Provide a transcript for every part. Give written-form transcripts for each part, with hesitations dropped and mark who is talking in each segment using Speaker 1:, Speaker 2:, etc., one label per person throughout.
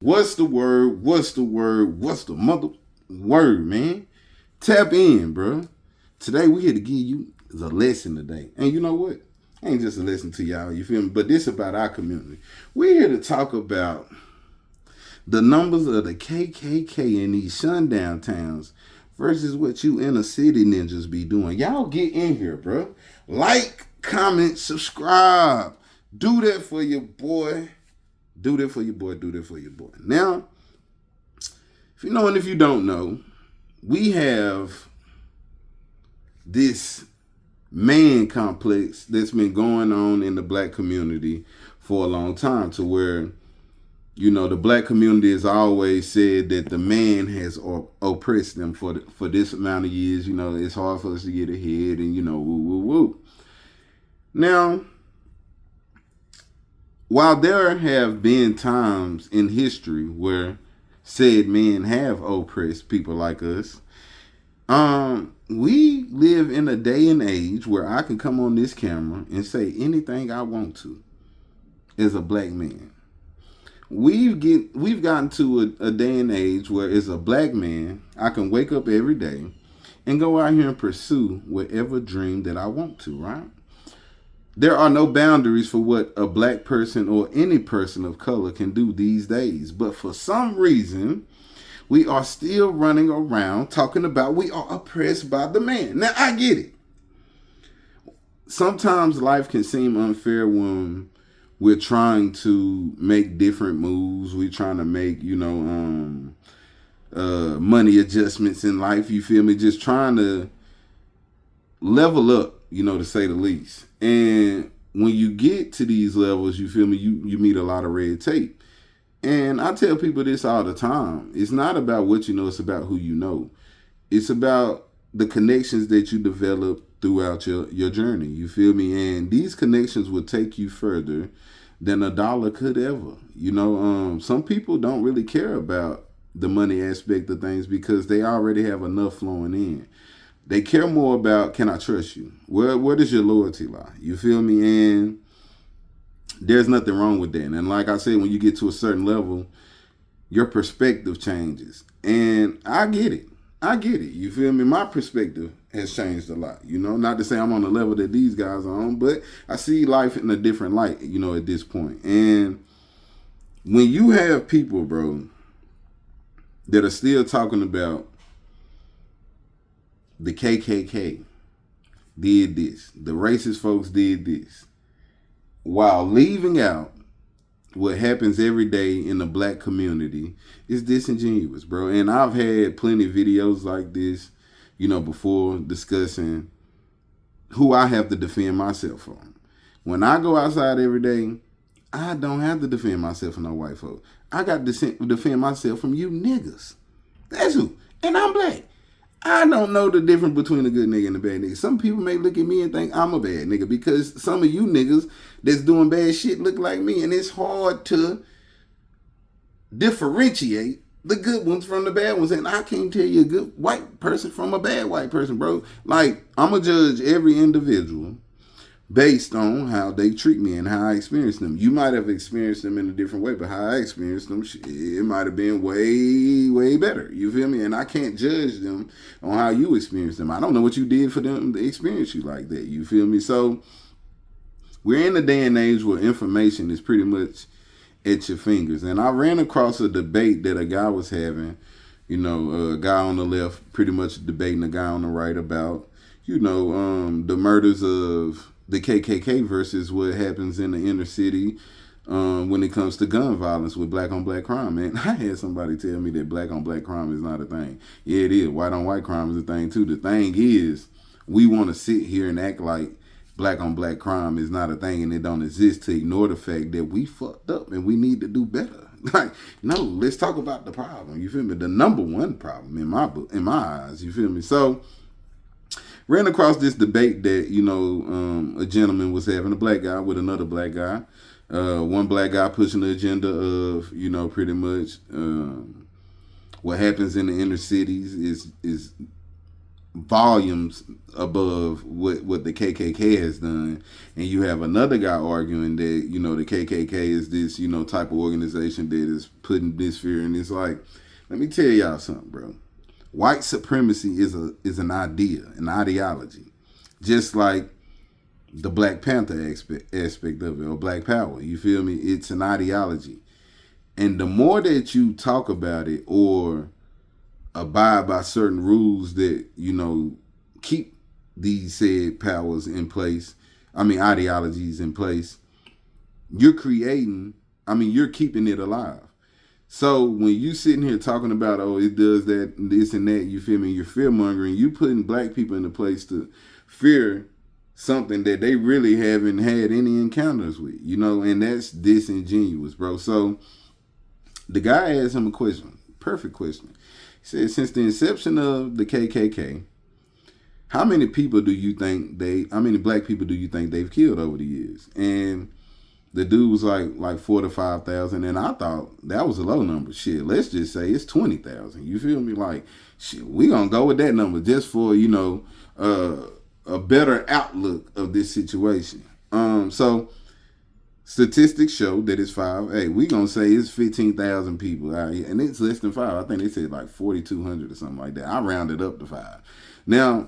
Speaker 1: What's the word? What's the word? What's the mother word, man? Tap in, bro. Today we here to give you the lesson today. And you know what? Ain't just a lesson to y'all, you feel me? But this about our community. We're here to talk about the numbers of the KKK in these sundown towns versus what you inner city ninjas be doing. Y'all get in here, bro. Like, comment, subscribe. Do that for your boy. Do that for your boy. Do that for your boy. Now, if you know and if you don't know, we have this man complex that's been going on in the black community for a long time, to where, you know, the black community has always said that the man has oppressed them for this amount of years. You know, it's hard for us to get ahead, and you know, woo woo woo. Now, while there have been times in history where said men have oppressed people like us, we live in a day and age where I can come on this camera and say anything I want to as a black man. We've gotten to a day and age where as a black man, I can wake up every day and go out here and pursue whatever dream that I want to, right? There are no boundaries for what a black person or any person of color can do these days. But for some reason, we are still running around talking about we are oppressed by the man. Now, I get it. Sometimes life can seem unfair when we're trying to make different moves. We're trying to make, money adjustments in life. You feel me? Just trying to level up, to say the least. And when you get to these levels, you feel me, you meet a lot of red tape. And I tell people this all the time. It's not about what you know, it's about who you know. It's about the connections that you develop throughout your journey. You feel me? And these connections will take you further than a dollar could ever. Some people don't really care about the money aspect of things because they already have enough flowing in. They care more about, can I trust you? Where does your loyalty lie? You feel me? And there's nothing wrong with that. And like I said, when you get to a certain level, your perspective changes. And I get it. You feel me? My perspective has changed a lot. Not to say I'm on the level that these guys are on, but I see life in a different light, at this point. And when you have people, bro, that are still talking about the KKK did this, the racist folks did this, while leaving out what happens every day in the black community, is disingenuous, bro. And I've had plenty of videos like this, before, discussing who I have to defend myself from. When I go outside every day, I don't have to defend myself from no white folks. I got to defend myself from you niggas. That's who. And I'm black. I don't know the difference between a good nigga and a bad nigga. Some people may look at me and think I'm a bad nigga because some of you niggas that's doing bad shit look like me, and it's hard to differentiate the good ones from the bad ones. And I can't tell you a good white person from a bad white person, bro. Like, I'm going to judge every individual based on how they treat me and how I experience them. You might have experienced them in a different way, but how I experienced them, it might have been way, way better. You feel me? And I can't judge them on how you experience them. I don't know what you did for them to experience you like that. You feel me? So we're in a day and age where information is pretty much at your fingers. And I ran across a debate that a guy was having, a guy on the left pretty much debating a guy on the right about, the murders of the KKK versus what happens in the inner city when it comes to gun violence with black on black crime. Man, I had somebody tell me that black on black crime is not a thing. Yeah, it is. White on white crime is a thing too. The thing is, we want to sit here and act like black on black crime is not a thing and it don't exist, to ignore the fact that we fucked up and we need to do better. Like, no, let's talk about the problem. You feel me? The number one problem in my book, in my eyes. You feel me? So ran across this debate that, a gentleman was having, a black guy with another black guy. One black guy pushing the agenda of, pretty much what happens in the inner cities is volumes above what the KKK has done, and you have another guy arguing that the KKK is this type of organization that is putting this fear. And it's like, let me tell y'all something, bro. White supremacy is an idea, an ideology, just like the Black Panther aspect of it, or Black Power. You feel me? It's an ideology, and the more that you talk about it or abide by certain rules that keep these said powers in place, ideologies in place, you're keeping it alive. So when you sitting here talking about, oh, it does that, this and that, you feel me, you're fear mongering, you putting black people in a place to fear something that they really haven't had any encounters with, and that's disingenuous, bro. So the guy asked him a question, perfect question. He said, since the inception of the KKK, how many black people do you think they've killed over the years? And the dude was like 4,000 to 5,000, and I thought that was a low number. Shit, let's just say it's 20,000. You feel me? Like, shit, we gonna go with that number just for a better outlook of this situation. So statistics show that it's 5. Hey, we gonna say it's 15,000 people out here, and it's less than 5. I think they said like 4,200 or something like that. I rounded up to 5. Now,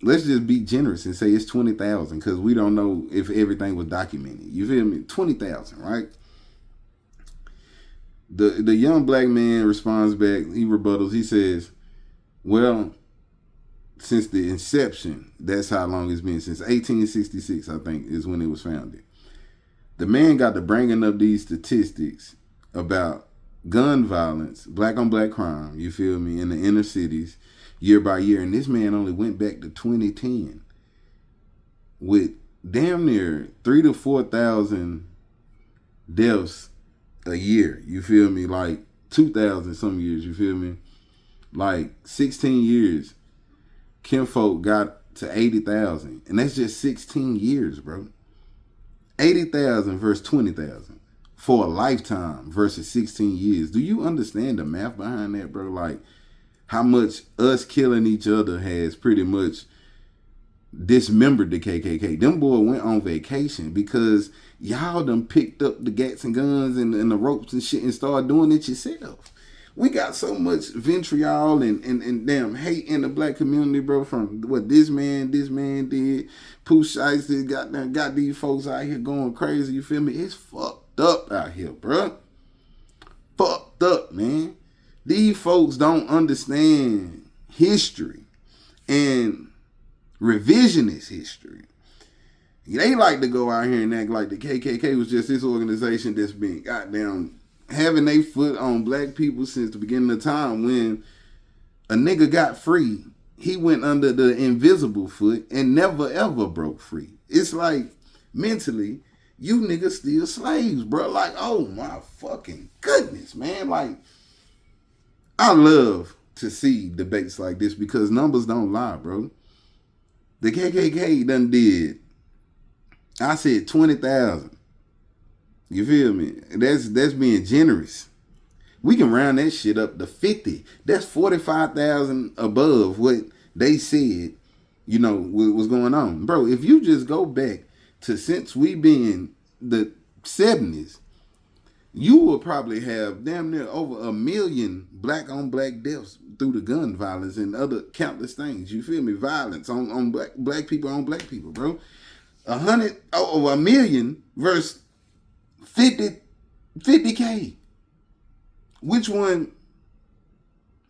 Speaker 1: let's just be generous and say it's 20,000 because we don't know if everything was documented. You feel me? 20,000, right? The young black man responds back. He rebuttals. He says, well, since the inception, that's how long it's been. Since 1866, I think, is when it was founded. The man got to bringing up these statistics about gun violence, black on black crime, you feel me, in the inner cities, year by year. And this man only went back to 2010 with damn near 3,000 to 4,000 deaths a year. You feel me? Like 2,000 some years. You feel me? Like 16 years, kinfolk got to 80,000. And that's just 16 years, bro. 80,000 versus 20,000 for a lifetime versus 16 years. Do you understand the math behind that, bro? Like, how much us killing each other has pretty much dismembered the KKK. Them boy went on vacation because y'all done picked up the gats and guns and the ropes and shit and started doing it yourself. We got so much vitriol and damn hate in the black community, bro, from what this man did. Pooh Shiesty got these folks out here going crazy, you feel me? It's fucked up out here, bro. Fucked up, man. These folks don't understand history and revisionist history. They like to go out here and act like the KKK was just this organization that's been goddamn having their foot on black people since the beginning of time. When a nigga got free, he went under the invisible foot and never ever broke free. It's like, mentally, you niggas still slaves, bro. Like, oh my fucking goodness, man. Like, I love to see debates like this because numbers don't lie, bro. The KKK done did, I said 20,000. You feel me? That's being generous. We can round that shit up to 50. That's 45,000 above what they said, was going on. Bro, if you just go back to since we been the 70s, you will probably have damn near over 1 million black on black deaths through the gun violence and other countless things. You feel me? Violence on black people on black people, bro. 1 million versus 50K. Which one?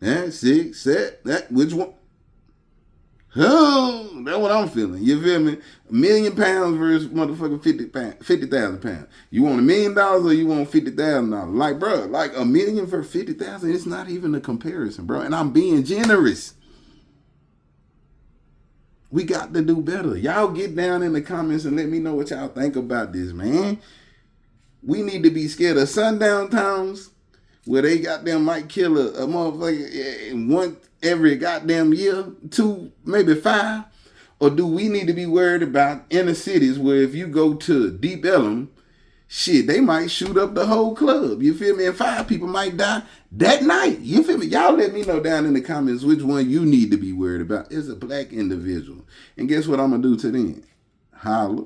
Speaker 1: 6, 7, which one? Oh, that's what I'm feeling. You feel me? £1 million versus motherfucking 50,000 pounds. You want $1 million or you want $50,000? Like, bro, like $1 million for 50,000, it's not even a comparison, bro. And I'm being generous. We got to do better. Y'all get down in the comments and let me know what y'all think about this, man. We need to be scared of sundown towns where they goddamn might kill a motherfucker one every goddamn year, 2, maybe 5? Or do we need to be worried about inner cities where if you go to Deep Ellum, shit, they might shoot up the whole club. You feel me? And 5 people might die that night. You feel me? Y'all let me know down in the comments which one you need to be worried about. It's a black individual. And guess what I'm going to do to them? Holla.